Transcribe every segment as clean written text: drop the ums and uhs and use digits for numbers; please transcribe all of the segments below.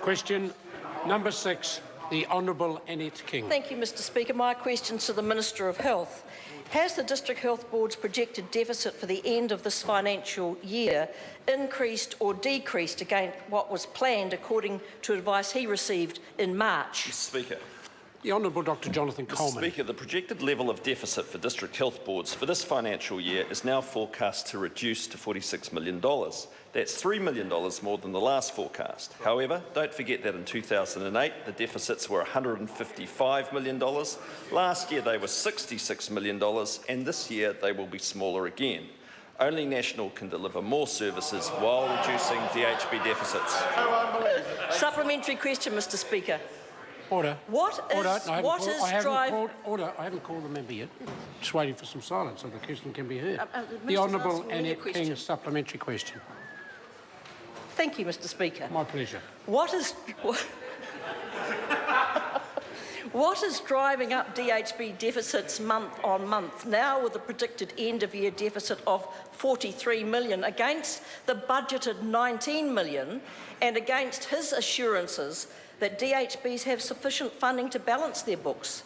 Question number 6, the Honourable Annette King. Thank you, Mr Speaker. My question to the Minister of Health. Has the District Health Board's projected deficit for the end of this financial year increased or decreased against what was planned according to advice he received in March? Mr Speaker. The Honourable Dr Jonathan Coleman. Mr Speaker, the projected level of deficit for District Health Boards for this financial year is now forecast to reduce to $46 million. That's $3 million more than the last forecast. However, don't forget that in 2008, the deficits were $155 million. Last year, they were $66 million, and this year they will be smaller again. Only National can deliver more services while reducing DHB deficits. Supplementary question, Mr Speaker. Order. Order. I haven't called the member yet. Just waiting for some silence so the question can be heard. The Honourable Annette King, supplementary question. Thank you, Mr Speaker. My pleasure. What is driving up DHB deficits month on month, now with a predicted end-of-year deficit of $43 million against the budgeted $19 million and against his assurances that DHBs have sufficient funding to balance their books?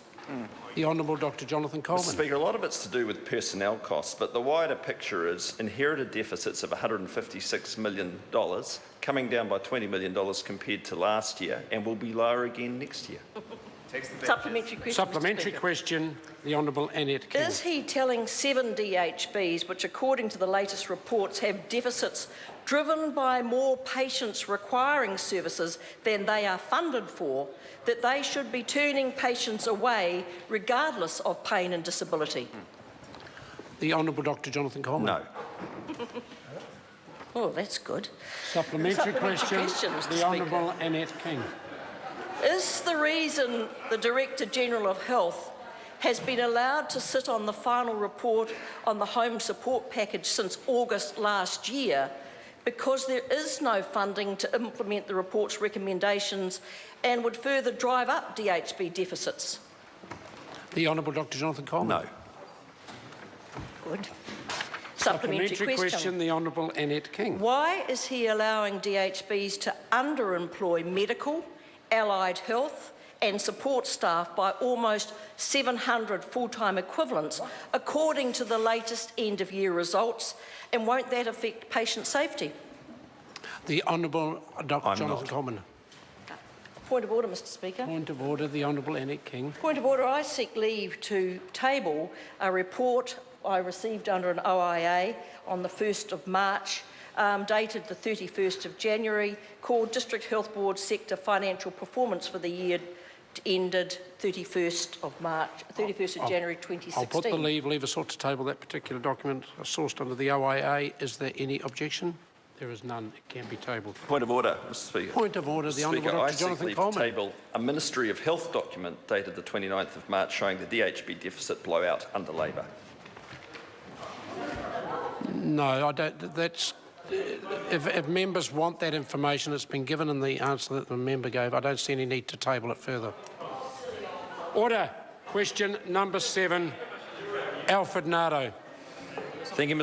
The Honourable Dr Jonathan Coleman. Mr Speaker, a lot of it's to do with personnel costs, but the wider picture is inherited deficits of $156 million, coming down by $20 million compared to last year, and will be lower again next year. Supplementary question. Supplementary question, the Honourable Annette King. Is he telling 7 DHBs, which according to the latest reports have deficits driven by more patients requiring services than they are funded for, that they should be turning patients away regardless of pain and disability? The Honourable Dr Jonathan Coleman. No. Oh, that's good. Supplementary question, Mr. the Honourable Annette King. Is the reason the Director-General of Health has been allowed to sit on the final report on the home support package since August last year because there is no funding to implement the report's recommendations and would further drive up DHB deficits? The Honourable Dr Jonathan Coleman. No. Good. Supplementary question, the Honourable Annette King. Why is he allowing DHBs to underemploy medical, allied health and support staff by almost 700 full-time equivalents, according to the latest end-of-year results, and won't that affect patient safety? The Honourable Dr Jonathan Coleman. Point of order, Mr Speaker. Point of order, the Honourable Annette King. Point of order, I seek leave to table a report I received under an OIA on the 1st of March, dated the 31st of January, called District Health Board Sector Financial Performance for the year ended 31st of January 2016. I'll put the leave sought to table that particular document sourced under the OIA. Is there any objection? There is none. It can be tabled. Point of order, Mr Speaker. Point of order, the Honourable Dr Jonathan Coleman. I seek leave to table a Ministry of Health document dated the 29th of March showing the DHB deficit blowout under Labor. No, I don't. That's... If members want that information, it's been given in the answer that the member gave. I don't see any need to table it further. Order. Question number 7, Alfred Nardo. Thank you, Mr.